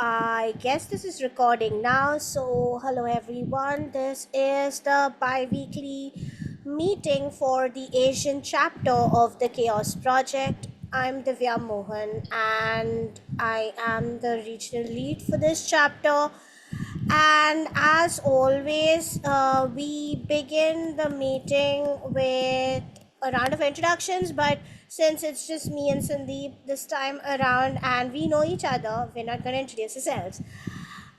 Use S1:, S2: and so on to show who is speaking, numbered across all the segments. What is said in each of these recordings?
S1: I guess this is recording now. So, hello everyone. This is the bi weekly meeting for the Asian chapter of the Chaos Project. I'm Divya Mohan and I am the regional lead for this chapter. And as always, we begin the meeting with a round of introductions. But since it's just me and Sandeep this time around and we know each other, we're not going to introduce ourselves.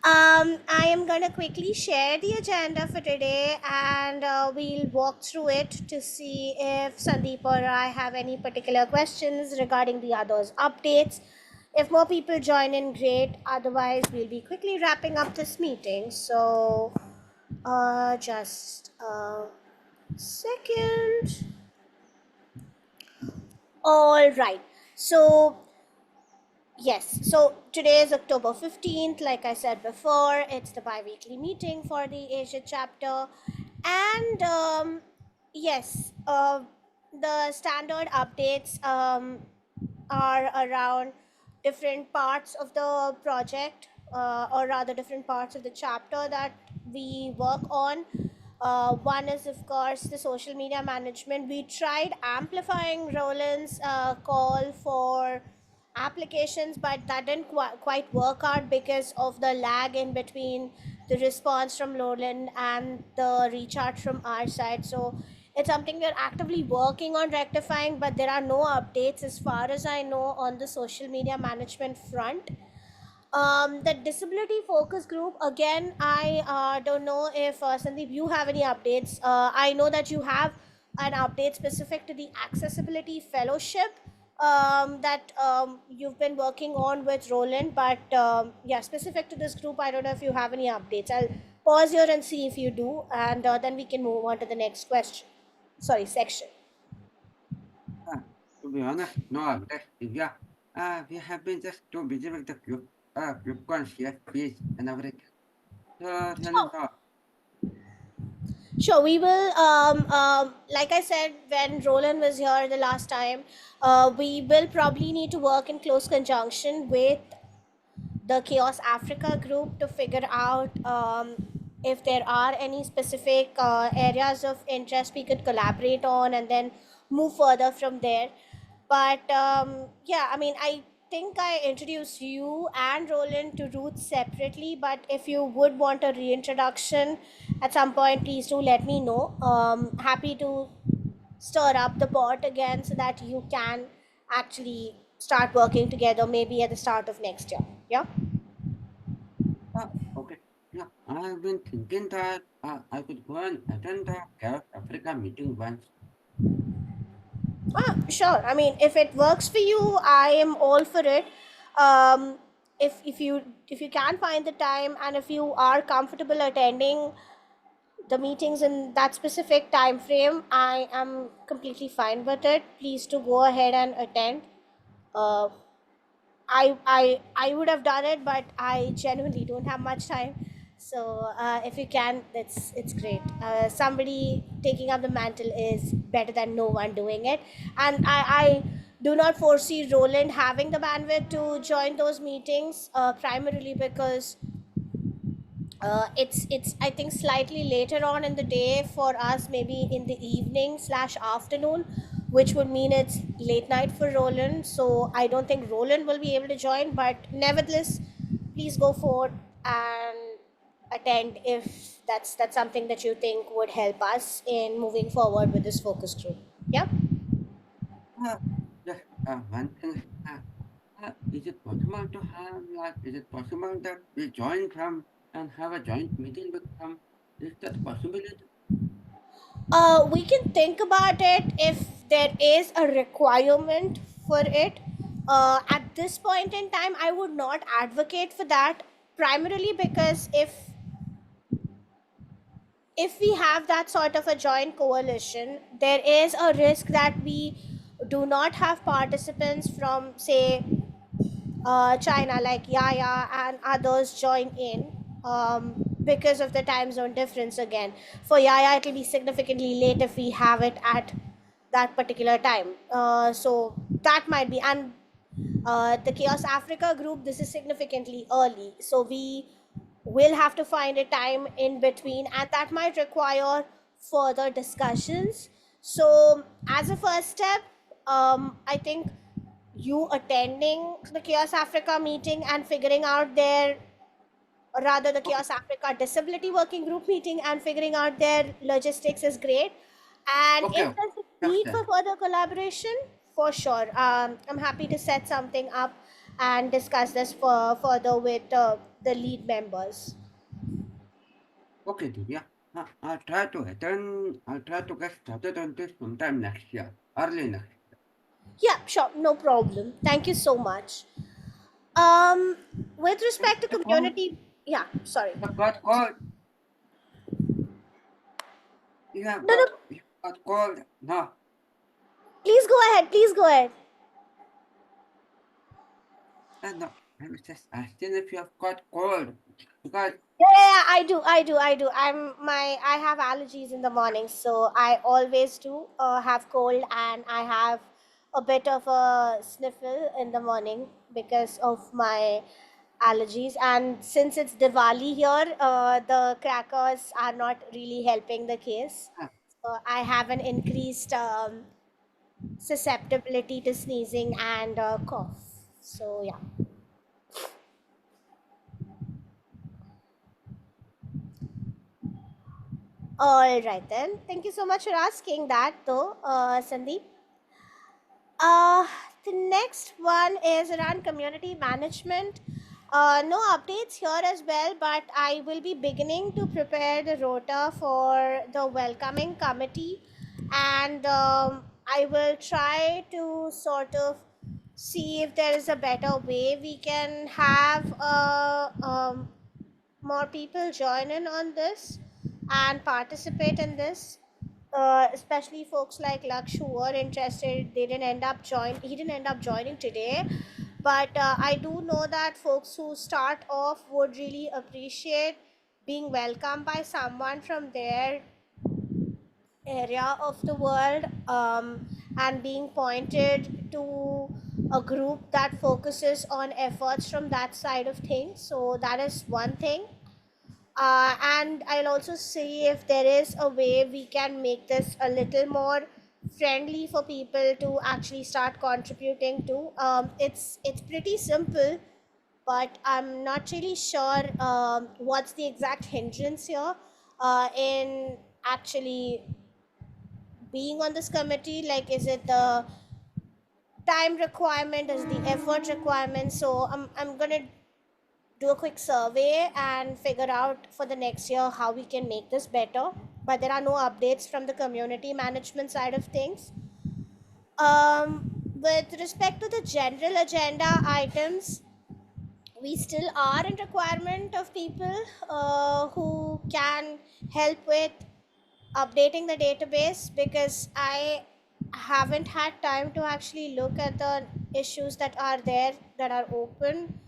S1: I am going to quickly share the agenda for today and we'll walk through it to see if Sandeep or I have any particular questions regarding the others' updates. If more people join in, great. Otherwise, we'll be quickly wrapping up this meeting. So, just a second. All right. So, yes, so today is October 15th. Like I said before, it's the bi weekly meeting for the Asia chapter. And yes, the standard updates are around different parts of the project, or rather, different parts of the chapter that we work on. One is, of course, the social media management. We tried amplifying Roland's call for applications, but that didn't quite work out because of the lag in between the response from Roland and the reach out from our side. So it's something we're actively working on rectifying, but there are no updates as far as I know on the social media management front. The disability focus group, again, I don't know if Sandeep, you have any updates. I know that you have an update specific to the accessibility fellowship that you've been working on with Roland, but yeah, specific to this group, I don't know if you have any updates. I'll pause here and see if you do, and then we can move on to the next question. Sorry, section.
S2: Ah, to be honest, no update, Divya. We have been just too busy with the group concierge fees and everything. So, really,
S1: Sure.
S2: no.
S1: Sure, we will. Like I said, when Roland was here the last time, we will probably need to work in close conjunction with the Chaos Africa group to figure out if there are any specific areas of interest we could collaborate on and then move further from there. But yeah, I mean, I think I introduced you and Roland to Ruth separately, but if you would want a reintroduction at some point, please do let me know. Happy to stir up the pot again so that you can actually start working together maybe at the start of next year. Yeah.
S2: Okay. Yeah, I've been thinking that I could go and attend the Gulf Africa meeting once.
S1: Sure. I mean, if it works for you, I am all for it. Um, if you can find the time and if you are comfortable attending the meetings in that specific time frame, I am completely fine with it. Please to go ahead and attend. Uh, I would have done it, but I genuinely don't have much time. So if you can, it's great. Somebody taking up the mantle is better than no one doing it, and I do not foresee Roland having the bandwidth to join those meetings, primarily because it's I think slightly later on in the day for us, maybe in the evening slash afternoon, which would mean it's late night for Roland. So I don't think Roland will be able to join, but nevertheless, please go forward and attend if that's something that you think would help us in moving forward with this focus group. Yeah.
S2: Uh, just one thing. Is it possible to have, like, is it possible that we join from and have a joint meeting with them? Is that a possibility?
S1: We can think about it if there is a requirement for it. At this point in time, I would not advocate for that, primarily because if we have that sort of a joint coalition, there is a risk that we do not have participants from, say, China, like Yaya and others join in, because of the time zone difference again. For Yaya, it will be significantly late if we have it at that particular time. So that might be. And The Chaos Africa group, this is significantly early. So we will have to find a time in between, and that might require further discussions. So, as a first step, I think you attending the Chaos Africa meeting and figuring out their, or rather the
S2: Okay,
S1: Chaos Africa Disability Working Group meeting and figuring out their logistics is great. And
S2: okay,
S1: if
S2: okay.
S1: there's a
S2: Just
S1: need
S2: that.
S1: for further collaboration, for sure, I'm happy to set something up and discuss this further with the lead members.
S2: Okay, Divya. I'll try to attend. I'll try to get started on this sometime next year, early next year.
S1: Yeah, sure, no problem. Thank you so much. Um, with respect to
S2: The call,
S1: community, yeah, sorry.
S2: the got called.
S1: No, no,
S2: You got called. No,
S1: please go ahead. Please go ahead.
S2: no. I was just asking if you have got cold because
S1: Yeah, I do. I have allergies in the morning, so I always do have cold, and I have a bit of a sniffle in the morning because of my allergies. And since it's Diwali here, the crackers are not really helping the case.
S2: ah,
S1: So I have an increased susceptibility to sneezing and cough. So yeah. All right then. Thank you so much for asking that, though, Sandeep. Uh, the next one is around community management. No updates here as well, but I will be beginning to prepare the rota for the welcoming committee, and I will try to sort of see if there is a better way we can have more people join in on this and participate in this, especially folks like Laksh who were interested. They didn't end up join he didn't end up joining today, but I do know that folks who start off would really appreciate being welcomed by someone from their area of the world, and being pointed to a group that focuses on efforts from that side of things. So that is one thing. And I'll also see if there is a way we can make this a little more friendly for people to actually start contributing to. It's pretty simple, but I'm not really sure what's the exact hindrance here in actually being on this committee. Like, is it the time requirement? Is the effort requirement? So I'm gonna do a quick survey and figure out for the next year how we can make this better. But there are no updates from the community management side of things. With respect to the general agenda items, we still are in requirement of people who can help with updating the database, because I haven't had time to actually look at the issues that are there that are open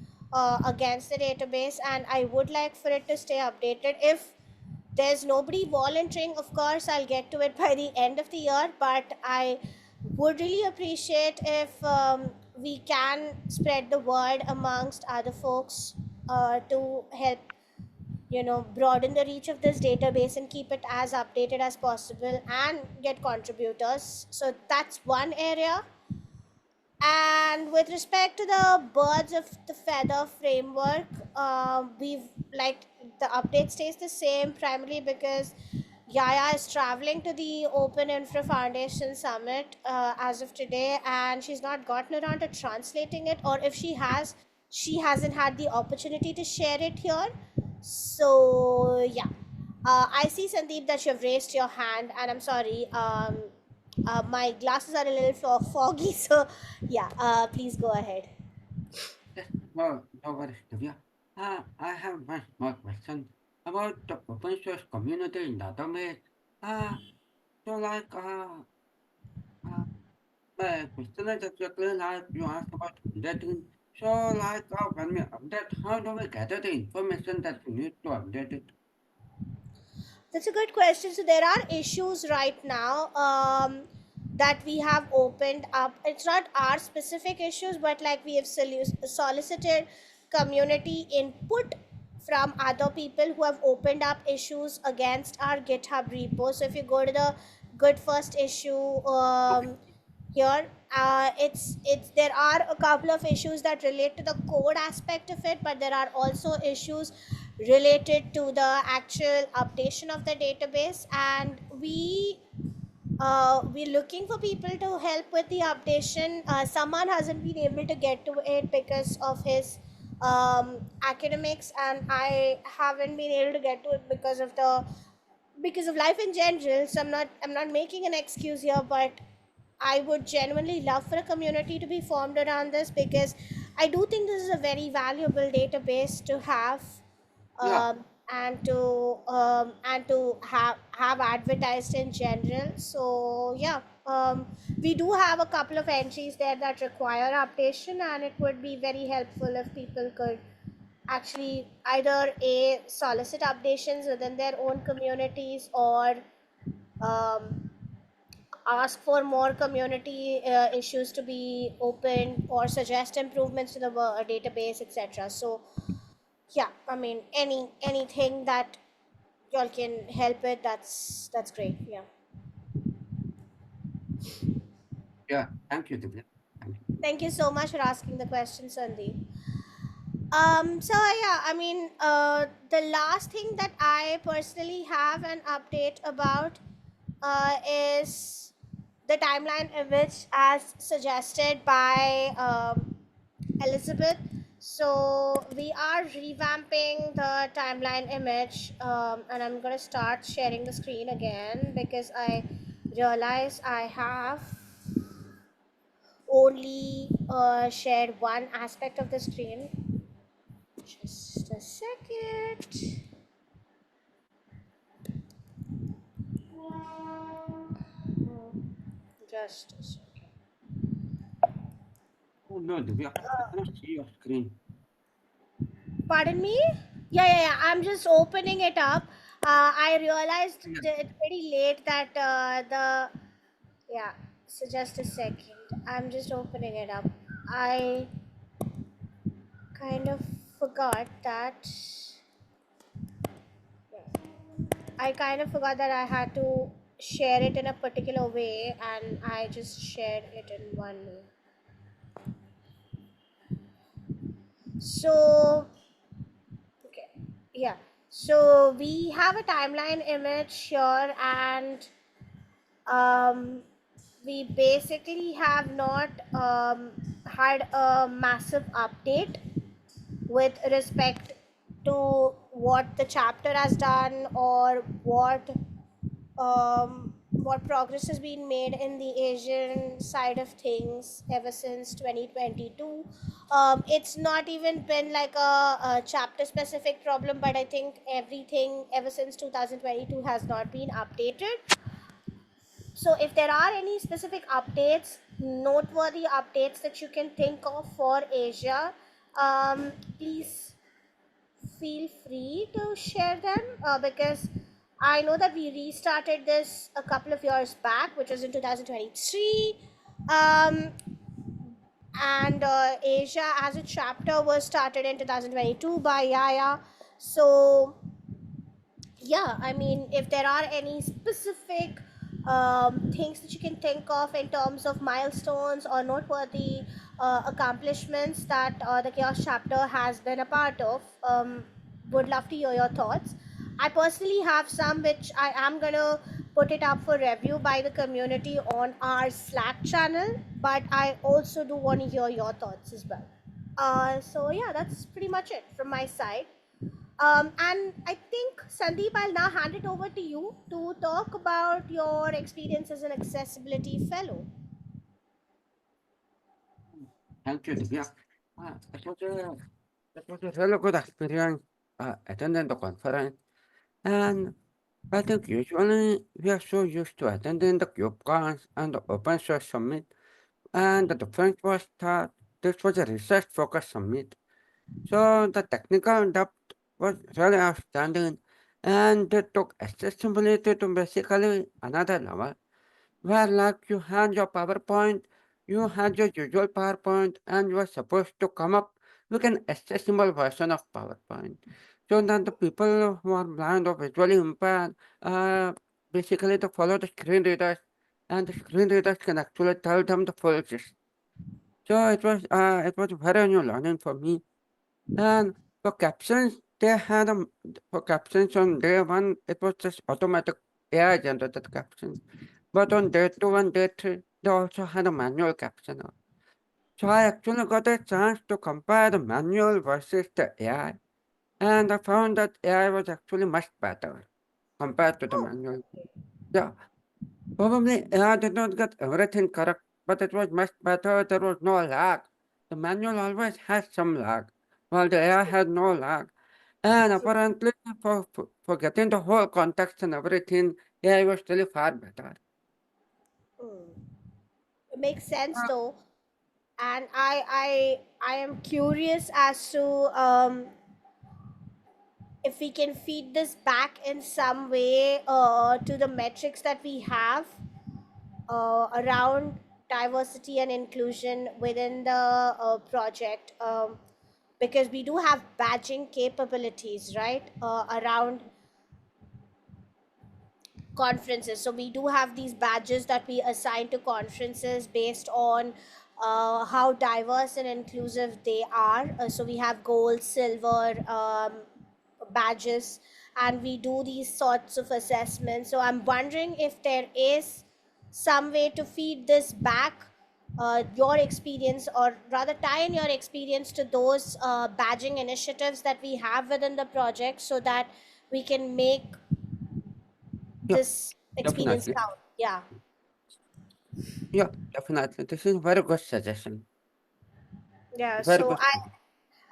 S1: against the database, and I would like for it to stay updated. If there's nobody volunteering, of course I'll get to it by the end of the year, but I would really appreciate if we can spread the word amongst other folks to help, broaden the reach of this database and keep it as updated as possible and get contributors. So that's one area. And with respect to the birds of the feather framework, we've like the update stays the same primarily because Yaya is traveling to the Open Infra Foundation Summit as of today, and she's not gotten around to translating it, or if she has, she hasn't had the opportunity to share it here. So, yeah. I see, Sandeep, that you've raised your hand, and I'm sorry. My glasses are a little foggy, so yeah, please go ahead.
S2: just no worries, Divya. I have one small question about the open source community in database. Uh, so like uh, the question is exactly like you asked about updating. So like when we update, how do we gather the information that we need to update it?
S1: That's a good question. So there are issues right now. that we have opened up. It's not our specific issues, but like we have solicited community input from other people who have opened up issues against our GitHub repo. So if you go to the good first issue
S2: Okay.
S1: here, it's there are a couple of issues that relate to the code aspect of it, but there are also issues related to the actual updation of the database, and we're looking for people to help with the updation. Someone hasn't been able to get to it because of his academics, and I haven't been able to get to it because of life in general. So I'm not making an excuse here, but I would genuinely love for a community to be formed around this, because I do think this is a very valuable database to have,
S2: Yeah.
S1: and to have advertised in general. So yeah, we do have a couple of entries there that require updation, and it would be very helpful if people could actually either a solicit updations within their own communities, or um, ask for more community issues to be open, or suggest improvements to the database, etc. So yeah, I mean, anything that y'all can help with, that's great. Yeah.
S2: Yeah. Thank you, Divya. Thank you.
S1: Thank you so much for asking the question, Sandeep. So yeah, I mean, the last thing that I personally have an update about is the timeline image as suggested by Elizabeth. So we are revamping the timeline image, and I'm gonna start sharing the screen again because I realize I have only shared one aspect of the screen. Just a second. Just a second.
S2: Oh no, Divya. I cannot see your screen.
S1: Pardon me? Yeah. I'm just opening it up. I realized
S2: Yeah.
S1: it pretty late that yeah. So just a second. I'm just opening it up. I kind of forgot that. I kind of forgot that I had to share it in a particular way, and I just shared it in one way. So, okay, yeah. So we have a timeline image here, and um, we basically have not had a massive update with respect to what the chapter has done, or what progress has been made in the Asian side of things ever since 2022. It's not even been like a chapter specific problem, but I think everything ever since 2022 has not been updated. So if there are any specific updates, noteworthy updates that you can think of for Asia, please feel free to share them, because I know that we restarted this a couple of years back, which was in 2023. Um, and Asia as a chapter was started in 2022 by Yaya. So yeah, I mean, if there are any specific things that you can think of in terms of milestones or noteworthy accomplishments that the chaos chapter has been a part of, would love to hear your thoughts. I personally have some which I am gonna put it up for review by the community on our Slack channel, but I also do want to hear your thoughts as well. So yeah, that's pretty much it from my side. And I think, Sandeep, I'll now hand it over to you to talk about your experience as an accessibility fellow.
S2: Thank you, Divya. It was a really good experience attending the conference. And I think usually we are so used to attending the KubeCons and the Open Source Summit, and the difference was that this was a research focused summit. So the technical depth was really outstanding, and they took accessibility to basically another level. where like you had your PowerPoint, you had your usual PowerPoint, and you were supposed to come up with an accessible version of PowerPoint. So that the people who are blind or visually impaired, uh, basically to follow the screen readers, and the screen readers can actually tell them the full gist. So it was very new learning for me. And for captions, they had for captions on day one, it was just automatic AI generated captions. But on day two and day three, they also had a manual captioner. So I actually got a chance to compare the manual versus the AI. And I found that AI was actually much better compared to the
S1: Oh,
S2: manual. Yeah, probably AI did not get everything correct, but it was much better. There was no lag. The manual always has some lag, while the AI had no lag. And apparently, for getting the whole context and everything, AI was still far better.
S1: it makes sense
S2: Uh,
S1: though. And I am curious as to if we can feed this back in some way to the metrics that we have around diversity and inclusion within the project, because we do have badging capabilities, right, around conferences. So we do have these badges that we assign to conferences based on how diverse and inclusive they are. So we have gold, silver badges, and we do these sorts of assessments. So I'm wondering if there is some way to feed this back, your experience, or rather tie in your experience to those badging initiatives that we have within the project, so that we can make
S2: yeah,
S1: this experience
S2: definitely.
S1: count. Yeah.
S2: Yeah, definitely. This is a very good suggestion.
S1: Yeah,
S2: Very
S1: so
S2: good
S1: I
S2: suggestion.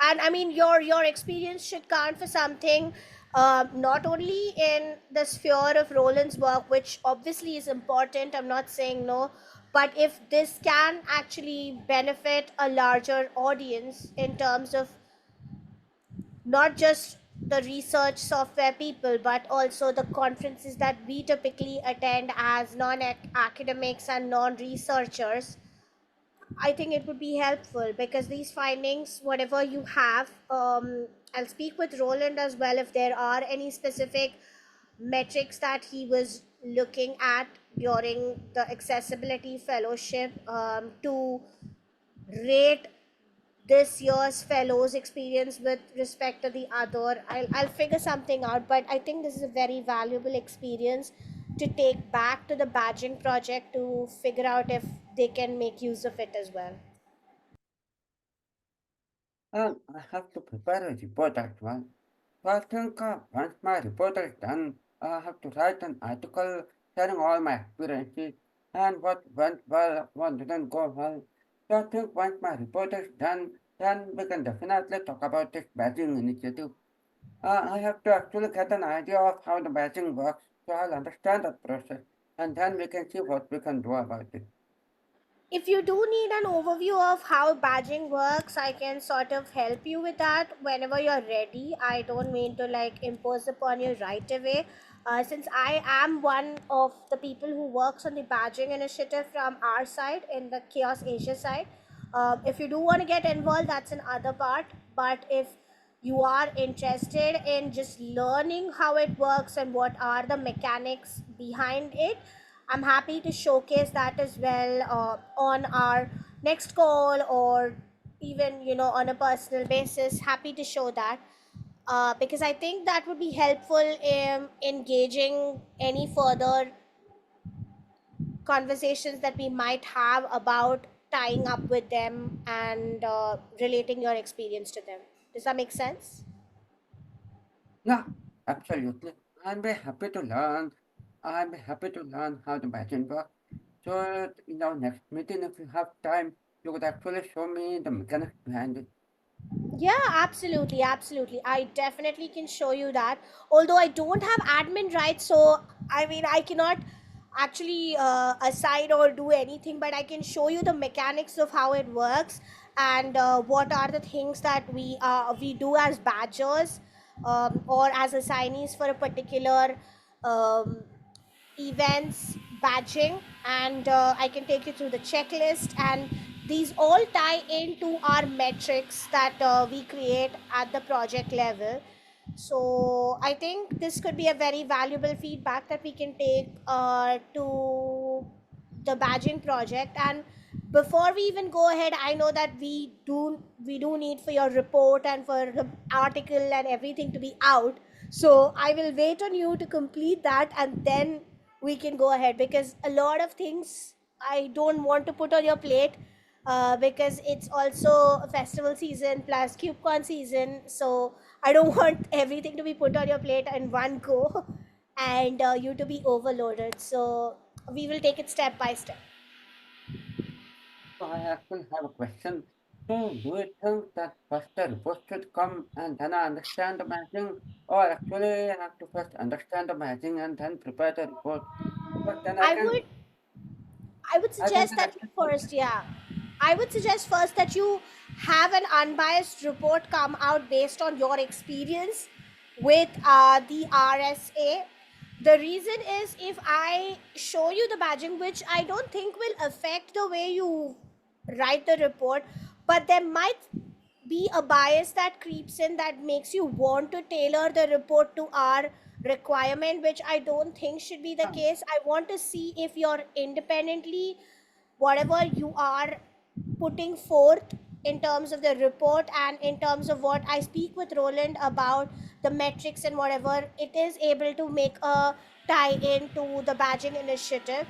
S1: and I mean your experience should count for something, not only in the sphere of Roland's work, which obviously is important, I'm not saying no, but if this can actually benefit a larger audience in terms of not just the research software people, but also the conferences that we typically attend as non-academics and non-researchers, I think it would be helpful, because these findings, whatever you have, I'll speak with Roland as well if there are any specific metrics that he was looking at during the accessibility fellowship, to rate this year's fellows experience with respect to the other. I'll figure something out, but I think this is a very valuable experience to take back to the badging project to figure out if they can make use of it as well.
S2: And I have to prepare a report as well. So I think once my report is done, I have to write an article sharing all my experiences and what went well, what didn't go well. So I think once my report is done, then we can definitely talk about this badging initiative. I have to actually get an idea of how the badging works, so I'll understand that process, and then we can see what we can do about it.
S1: If you do need an overview of how badging works, I can sort of help you with that whenever you're ready. I don't mean to like impose upon you right away. Since I am one of the people who works on the badging initiative from our side in the Chaos Asia side, if you do want to get involved, that's another part. But if you are interested in just learning how it works and what are the mechanics behind it, I'm happy to showcase that as well on our next call, or even on a personal basis. Happy to show that, because I think that would be helpful in engaging any further conversations that we might have about tying up with them and relating your experience to them. Does that make sense?
S2: Yeah, absolutely. I'll be happy to learn. I'll be happy to learn how the badging works. So, in our next meeting, if you have time, you could actually show me the mechanics behind it.
S1: Yeah, absolutely, absolutely. I definitely can show you that. Although I don't have admin rights, so I mean, I cannot actually assign or do anything, but I can show you the mechanics of how it works, and what are the things that we do as badgers, or as assignees for a particular um, events badging. and I can take you through the checklist. And these all tie into our metrics that we create at the project level. So I think this could be a very valuable feedback that we can take to the badging project. And before we even go ahead, I know that we do need for your report and for the article and everything to be out. So I will wait on you to complete that, and then we can go ahead, because a lot of things I don't want to put on your plate, because it's also a festival season plus KubeCon season. So I don't want everything to be put on your plate in one go and you to be overloaded. So we will take it step by step.
S2: So I actually have a question. So do you think that first the report should come and then I understand the matching, or actually I have to first understand the matching and then prepare the report? Because then
S1: I would I would
S2: I can
S1: suggest
S2: then
S1: that you
S2: actually,
S1: first, yeah. I would suggest first that you have an unbiased report come out based on your experience with the RSA. The reason is, if I show you the badging, which I don't think will affect the way you write the report, but there might be a bias that creeps in that makes you want to tailor the report to our requirement, which I don't think should be the
S2: yeah,
S1: case. I want to see if you're independently, whatever you are putting forth in terms of the report and in terms of what I speak with Roland about the metrics and whatever, it is able to make a tie into the badging initiative.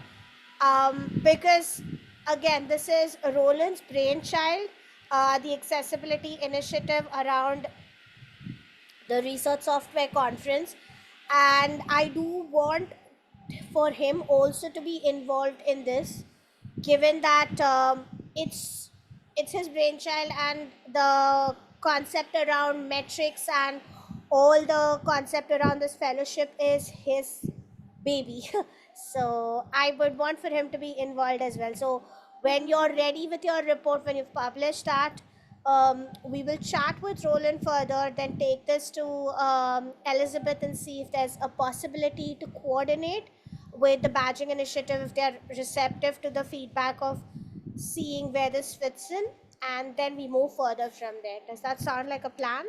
S1: Because again, this is Roland's brainchild, the accessibility initiative around the research software conference, and I do want for him also to be involved in this, given that it's his brainchild, and the concept around metrics and all the concept around this fellowship is his baby. So I would want for him to be involved as well. So when you're ready with your report, when you've published that, we will chat with Roland further, then take this to Elizabeth and see if there's a possibility to coordinate with the badging initiative if they're receptive to the feedback of seeing where this fits in, and then we move further from there. Does that sound like a plan?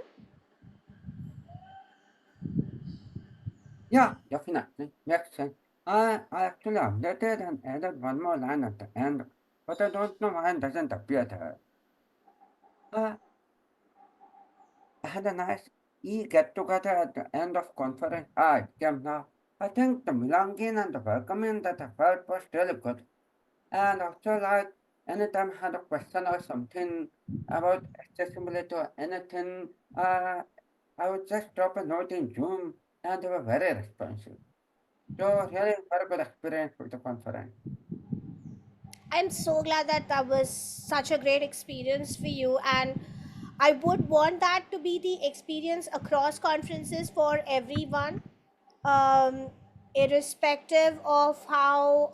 S2: yeah, definitely. Makes sense. I actually updated and added one more line at the end, but I don't know why it doesn't appear there. Uh, I had a nice get together at the end of conference. It came now. I think the belonging and the welcoming that I felt was really good. And also, like, anytime I had a question or something about accessibility or anything, I would just drop a note in Zoom and they were very responsive. So, really, very good experience with the conference.
S1: I'm so glad that that was such a great experience for you, and I would want that to be the experience across conferences for everyone, um, irrespective of how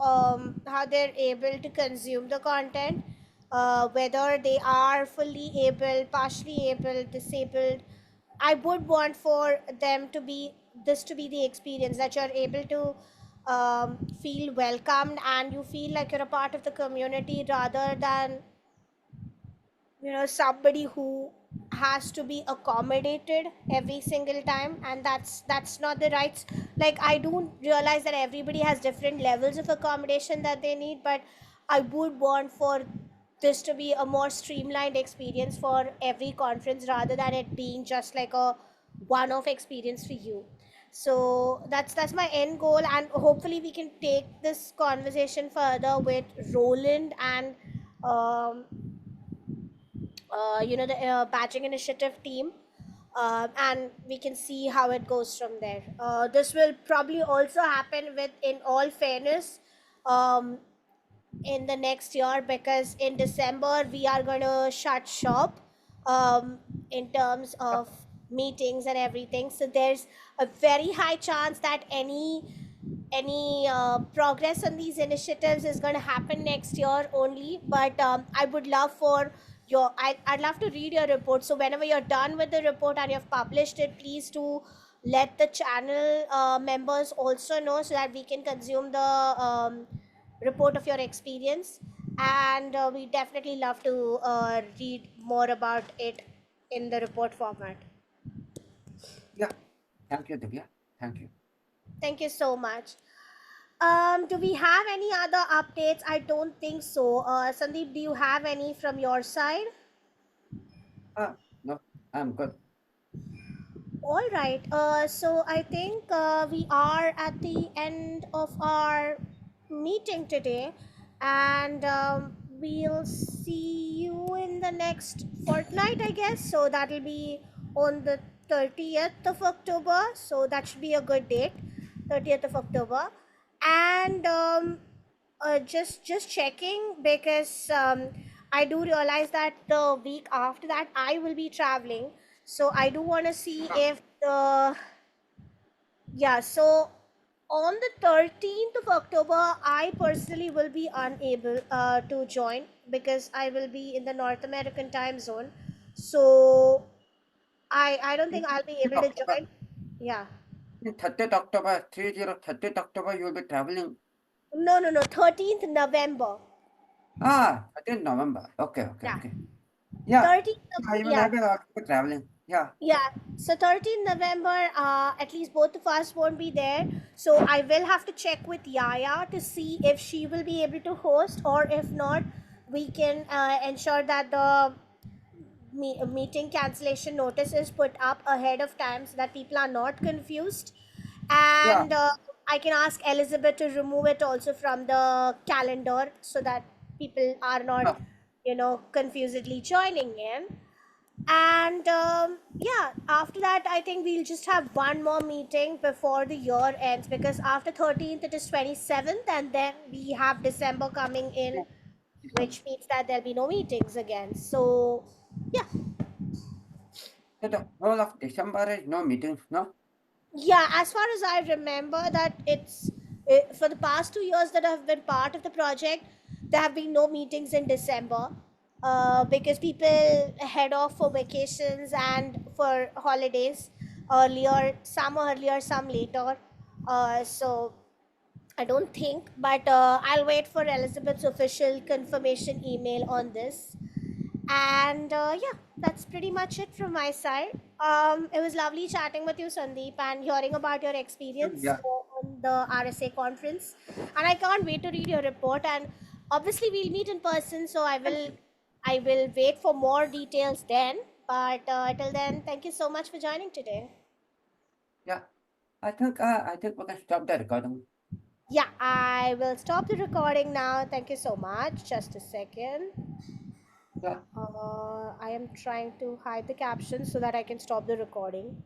S1: they're able to consume the content, whether they are fully able, partially able, disabled. I would want for them to be this to be the experience that you're able to feel welcomed and you feel like you're a part of the community, rather than somebody who has to be accommodated every single time, and that's not the rights. Like, I do realize that everybody has different levels of accommodation that they need, but I would want for this to be a more streamlined experience for every conference, rather than it being just like a one-off experience for you. So that's my end goal, and hopefully we can take this conversation further with Roland and um, the batching initiative team, and we can see how it goes from there. This will probably also happen with, in all fairness, um, in the next year, because in December we are going to shut shop, in terms of meetings and everything. So there's a very high chance that any progress on these initiatives is going to happen next year only. But I would love for I'd love to read your report. So whenever you're done with the report and you've published it, please do let the channel members also know, so that we can consume report of your experience, and we definitely love to read more about it in the report format.
S2: Yeah. Thank you, Divya. Thank you.
S1: Thank you so much. Do we have any other updates? I don't think so. Sandeep, do you have any from your side?
S2: No, I'm good.
S1: All right. So I think we are at the end of our meeting today, and we'll see you in the next fortnight, I guess. So that'll be on the 30th of October. So that should be a good date, 30th of October. And just checking because I do realize that the week after that I will be traveling, so I do want to see
S2: Ah,
S1: if the yeah. So on the 13th of October, I personally will be unable to join because I will be in the North American time zone. So I don't think I'll be able to
S2: October.
S1: join. Yeah.
S2: 30th October, 30th October, you'll be traveling.
S1: No. 13th November.
S2: 13th November. Okay, okay,
S1: Yeah.
S2: okay. Yeah.
S1: 13th.
S2: Yeah, even
S1: Yeah.
S2: I will also be traveling. Yeah.
S1: Yeah, so 13th November, at least both of us won't be there. So I will have to check with Yaya to see if she will be able to host, or if not, we can ensure that the meeting cancellation notice is put up ahead of time so that people are not confused.
S2: Yeah.
S1: And I can ask Elizabeth to remove it also from the calendar so that people are not,
S2: Yeah.
S1: confusedly joining in. And yeah, after that I think we'll just have one more meeting before the year ends, because after 13th it is 27th, and then we have December coming in, which means that there'll be no meetings again. So yeah.
S2: So the whole of December is no meetings, no?
S1: Yeah, as far as I remember, that for the past 2 years that I've been part of the project, there have been no meetings in December, because people head off for vacations and for holidays earlier, some earlier, some later. So I don't think, but I'll wait for Elizabeth's official confirmation email on this. And yeah, that's pretty much it from my side. It was lovely chatting with you, Sandeep, and hearing about your experience
S2: Yeah.
S1: on the RSA conference. And I can't wait to read your report. And obviously, we'll meet in person, so
S2: Thank you.
S1: I will wait for more details then. But till then, thank you so much for joining today.
S2: Yeah. I think we can stop the recording.
S1: Yeah, I will stop the recording now. Thank you so much. Just a second.
S2: Yeah.
S1: I am trying to hide the captions so that I can stop the recording.